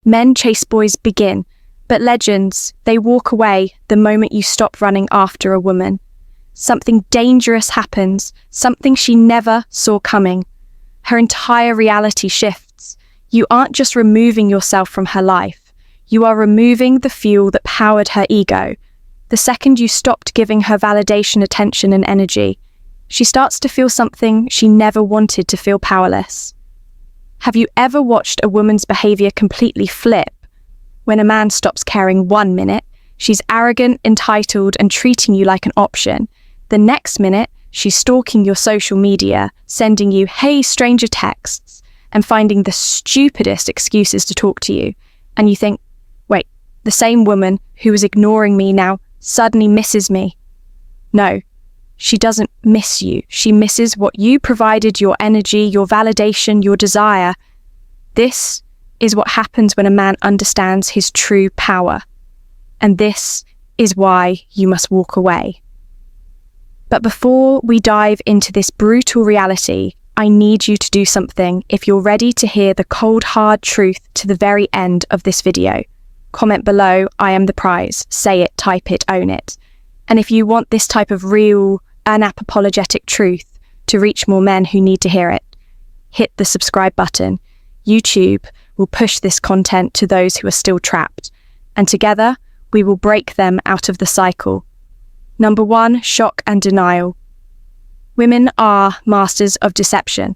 Men chase boys begin, but legends, they walk away the moment you stop running after a woman. Something dangerous happens, something she never saw coming. Her entire reality shifts. You aren't just removing yourself from her life. You are removing the fuel that powered her ego. The second you stopped giving her validation, attention, and energy, she starts to feel something she never wanted to feel: powerless. Have you ever watched a woman's behavior completely flip? When a man stops caring 1 minute, she's arrogant, entitled, and treating you like an option. The next minute, she's stalking your social media, sending you "hey stranger" texts, and finding the stupidest excuses to talk to you. And you think, wait, the same woman who was ignoring me now suddenly misses me. No, she doesn't miss you. She misses what you provided: your energy, your validation, your desire. This is what happens when a man understands his true power. And this is why you must walk away. But before we dive into this brutal reality, I need you to do something if you're ready to hear the cold, hard truth to the very end of this video. Comment below, "I am the prize." Say it, type it, own it. And if you want this type of real, unapologetic truth to reach more men who need to hear it, hit the subscribe button. YouTube will push this content to those who are still trapped, and together we will break them out of the cycle. Number 1, shock and denial. Women are masters of deception.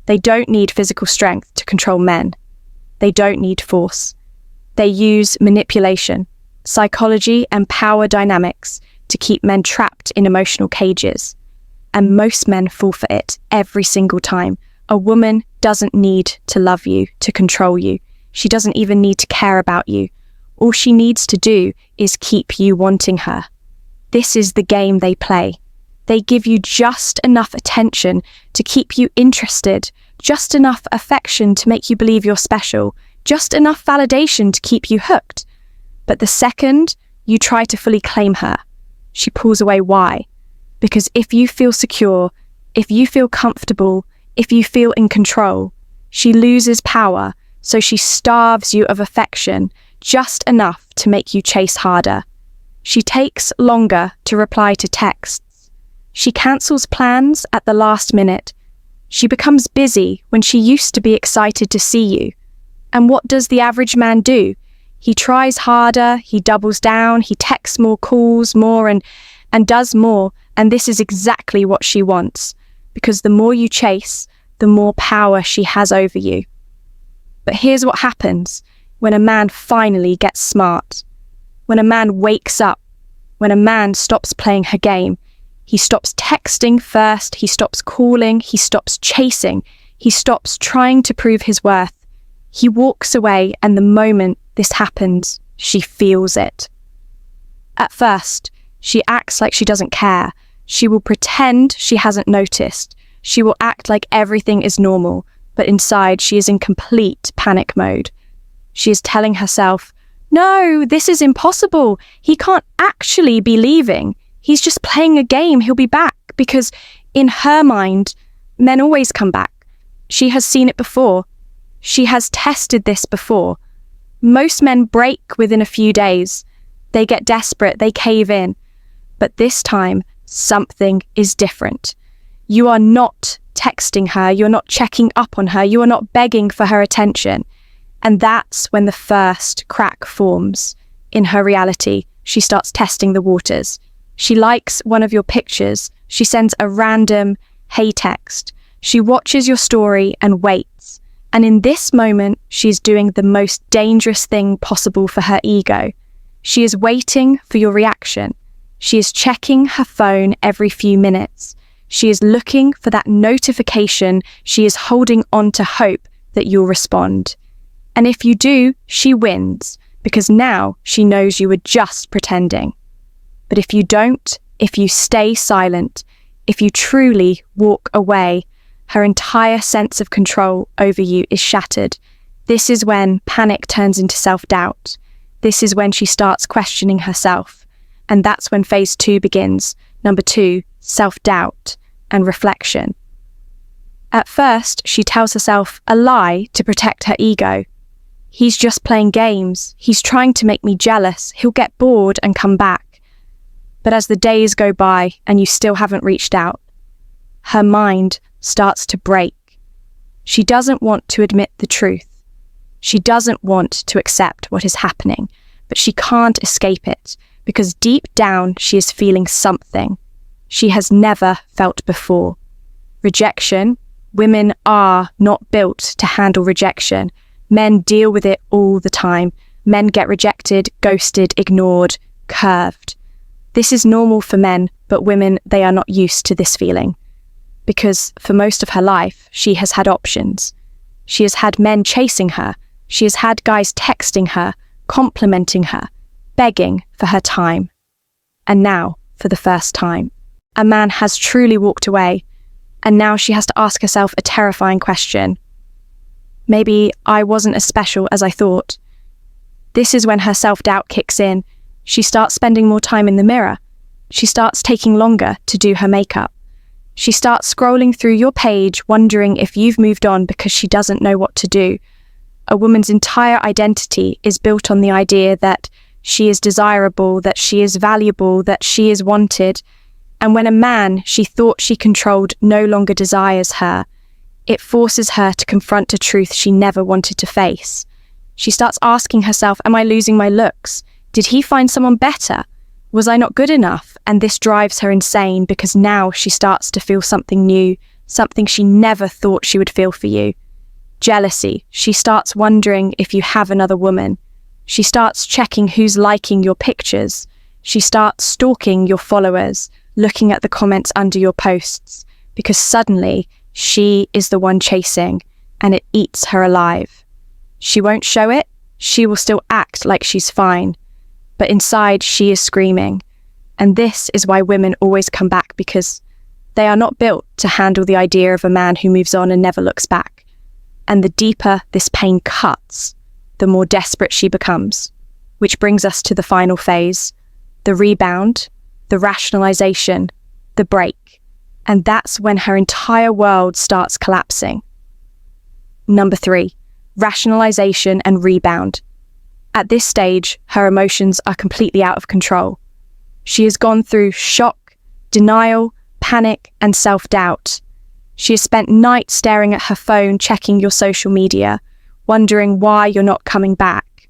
They don't need physical strength to control men. They don't need force. They use manipulation, psychology, and power dynamics to keep men trapped in emotional cages. And most men fall for it every single time. A woman doesn't need to love you to control you. She doesn't even need to care about you. All she needs to do is keep you wanting her. This is the game they play. They give you just enough attention to keep you interested, just enough affection to make you believe you're special, just enough validation to keep you hooked. But the second you try to fully claim her, she pulls away. Why? Because if you feel secure, if you feel comfortable, if you feel in control, she loses power, so she starves you of affection, just enough to make you chase harder. She takes longer to reply to texts. She cancels plans at the last minute. She becomes busy when she used to be excited to see you. And what does the average man do? He tries harder, he doubles down, he texts more, calls more, and does more. And this is exactly what she wants, because the more you chase, the more power she has over you. But here's what happens when a man finally gets smart. When a man wakes up, when a man stops playing her game, he stops texting first, he stops calling, he stops chasing, he stops trying to prove his worth. He walks away, and the moment this happens, she feels it. At first, she acts like she doesn't care. She will pretend she hasn't noticed. She will act like everything is normal, but inside she is in complete panic mode. She is telling herself, "No, this is impossible. He can't actually be leaving. He's just playing a game. He'll be back." Because in her mind, men always come back. She has seen it before. She has tested this before. Most men break within a few days. They get desperate, they cave in. But this time, something is different. You are not texting her, you're not checking up on her, you are not begging for her attention. And that's when the first crack forms. In her reality, she starts testing the waters. She likes one of your pictures. She sends a random "hey" text. She watches your story and waits. And in this moment, she's doing the most dangerous thing possible for her ego. She is waiting for your reaction. She is checking her phone every few minutes. She is looking for that notification. She is holding on to hope that you'll respond. And if you do, she wins, because now she knows you were just pretending. But if you don't, if you stay silent, if you truly walk away, her entire sense of control over you is shattered. This is when panic turns into self-doubt. This is when she starts questioning herself. And that's when phase 2 begins. Number 2, self-doubt and reflection. At first, she tells herself a lie to protect her ego. He's just playing games. He's trying to make me jealous. He'll get bored and come back. But as the days go by and you still haven't reached out, her mind starts to break. She doesn't want to admit the truth. She doesn't want to accept what is happening, but she can't escape it because deep down she is feeling something she has never felt before. Rejection. Women are not built to handle rejection. Men deal with it all the time. Men get rejected, ghosted, ignored, curved. This is normal for men, but women, they are not used to this feeling. Because for most of her life, she has had options. She has had men chasing her. She has had guys texting her, complimenting her, begging for her time. And now, for the first time, a man has truly walked away, and now she has to ask herself a terrifying question. Maybe I wasn't as special as I thought. This is when her self-doubt kicks in. She starts spending more time in the mirror. She starts taking longer to do her makeup. She starts scrolling through your page, wondering if you've moved on because she doesn't know what to do. A woman's entire identity is built on the idea that she is desirable, that she is valuable, that she is wanted. And when a man she thought she controlled no longer desires her, it forces her to confront a truth she never wanted to face. She starts asking herself, am I losing my looks? Did he find someone better? Was I not good enough? And this drives her insane because now she starts to feel something new, something she never thought she would feel for you. Jealousy. She starts wondering if you have another woman. She starts checking who's liking your pictures. She starts stalking your followers, looking at the comments under your posts, because suddenly she is the one chasing, and it eats her alive. She won't show it. She will still act like she's fine. But inside, she is screaming. And this is why women always come back, because they are not built to handle the idea of a man who moves on and never looks back. And the deeper this pain cuts, the more desperate she becomes. Which brings us to the final phase, the rebound, the rationalization, the break. And that's when her entire world starts collapsing. Number 3, rationalization and rebound. At this stage, her emotions are completely out of control. She has gone through shock, denial, panic, and self-doubt. She has spent nights staring at her phone, checking your social media, wondering why you're not coming back.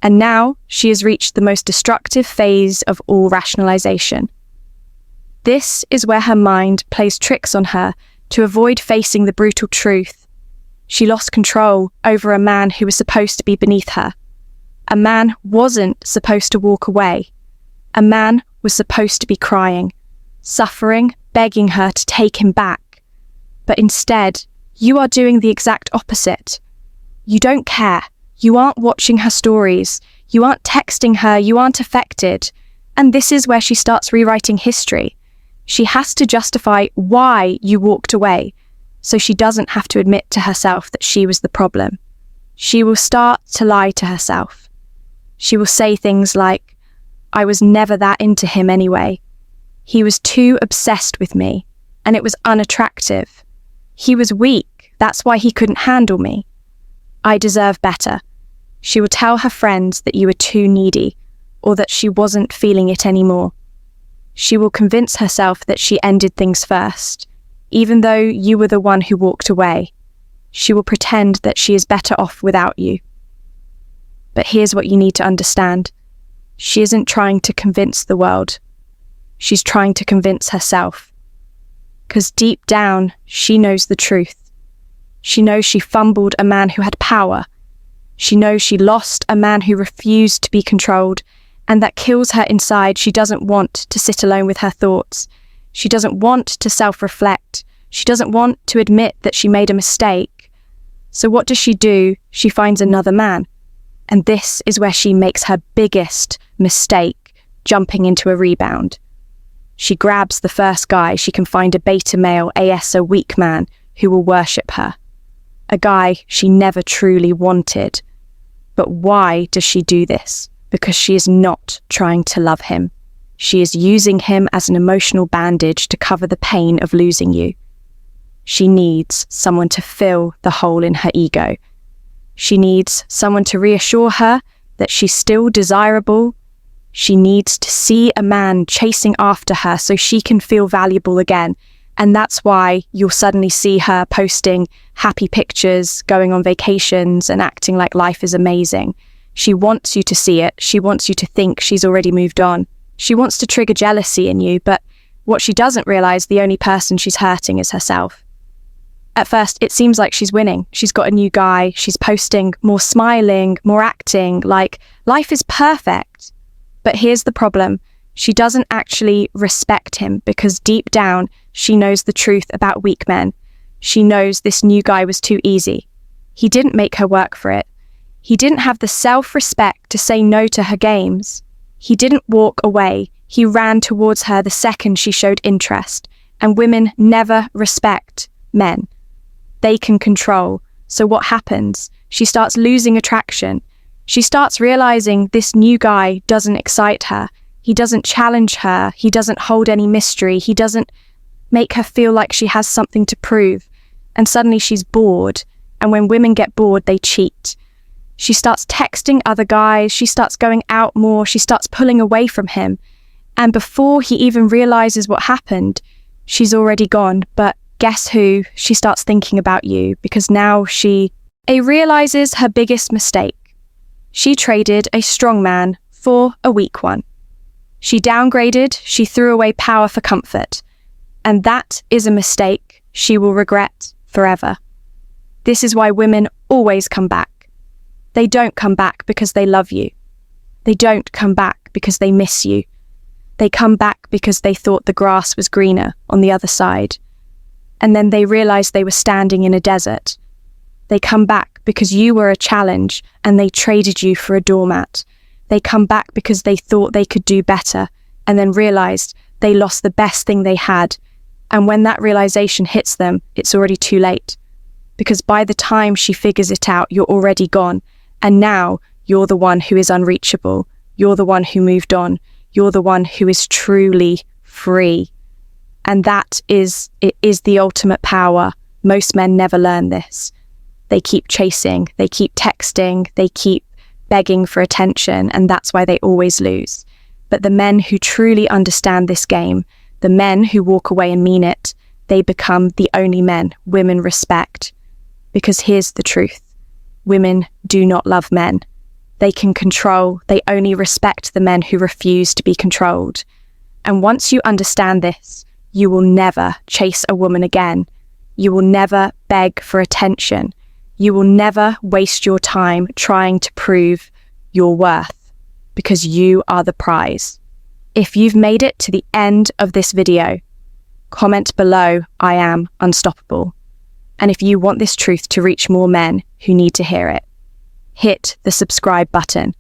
And now she has reached the most destructive phase of all rationalization. This is where her mind plays tricks on her to avoid facing the brutal truth. She lost control over a man who was supposed to be beneath her. A man wasn't supposed to walk away. A man was supposed to be crying, suffering, begging her to take him back. But instead, you are doing the exact opposite. You don't care. You aren't watching her stories. You aren't texting her. You aren't affected. And this is where she starts rewriting history. She has to justify why you walked away, so she doesn't have to admit to herself that she was the problem. She will start to lie to herself. She will say things like, I was never that into him anyway. He was too obsessed with me, and it was unattractive. He was weak, that's why he couldn't handle me. I deserve better. She will tell her friends that you were too needy, or that she wasn't feeling it anymore. She will convince herself that she ended things first, even though you were the one who walked away. She will pretend that she is better off without you. But here's what you need to understand. She isn't trying to convince the world. She's trying to convince herself. Because deep down, she knows the truth. She knows she fumbled a man who had power. She knows she lost a man who refused to be controlled, and that kills her inside. She doesn't want to sit alone with her thoughts. She doesn't want to self-reflect. She doesn't want to admit that she made a mistake. So what does she do? She finds another man. And this is where she makes her biggest mistake, jumping into a rebound. She grabs the first guy she can find, a beta male, a weak man who will worship her. A guy she never truly wanted. But why does she do this? Because she is not trying to love him. She is using him as an emotional bandage to cover the pain of losing you. She needs someone to fill the hole in her ego. She needs someone to reassure her that she's still desirable. She needs to see a man chasing after her so she can feel valuable again. And that's why you'll suddenly see her posting happy pictures, going on vacations, and acting like life is amazing. She wants you to see it. She wants you to think she's already moved on. She wants to trigger jealousy in you, but what she doesn't realize, the only person she's hurting is herself. At first, it seems like she's winning. She's got a new guy. She's posting more smiling, more acting, like life is perfect. But here's the problem. She doesn't actually respect him because deep down, she knows the truth about weak men. She knows this new guy was too easy. He didn't make her work for it. He didn't have the self-respect to say no to her games. He didn't walk away. He ran towards her the second she showed interest. And women never respect men. They can control. So what happens? She starts losing attraction. She starts realizing this new guy doesn't excite her. He doesn't challenge her. He doesn't hold any mystery. He doesn't make her feel like she has something to prove. And suddenly she's bored. And when women get bored, they cheat. She starts texting other guys. She starts going out more. She starts pulling away from him. And before he even realizes what happened, she's already gone. But guess who? She starts thinking about you because now she realizes her biggest mistake. She traded a strong man for a weak one. She downgraded, she threw away power for comfort. And that is a mistake she will regret forever. This is why women always come back. They don't come back because they love you. They don't come back because they miss you. They come back because they thought the grass was greener on the other side. And then they realized they were standing in a desert. They come back because you were a challenge and they traded you for a doormat. They come back because they thought they could do better and then realized they lost the best thing they had. And when that realization hits them, it's already too late. Because by the time she figures it out, you're already gone. And now you're the one who is unreachable. You're the one who moved on. You're the one who is truly free. And it is the ultimate power. Most men never learn this. They keep chasing, they keep texting, they keep begging for attention, and that's why they always lose. But the men who truly understand this game, the men who walk away and mean it, they become the only men women respect. Because here's the truth. Women do not love men. They can control, they only respect the men who refuse to be controlled. And once you understand this, you will never chase a woman again. You will never beg for attention. You will never waste your time trying to prove your worth because you are the prize. If you've made it to the end of this video, comment below, I am unstoppable. And if you want this truth to reach more men who need to hear it, hit the subscribe button.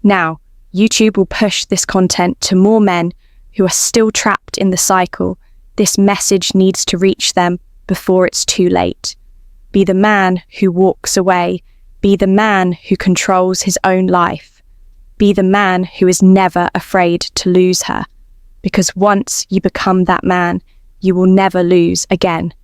Now, YouTube will push this content to more men who are still trapped in the cycle. This message needs to reach them before it's too late. Be the man who walks away. Be the man who controls his own life. Be the man who is never afraid to lose her. Because once you become that man, you will never lose again.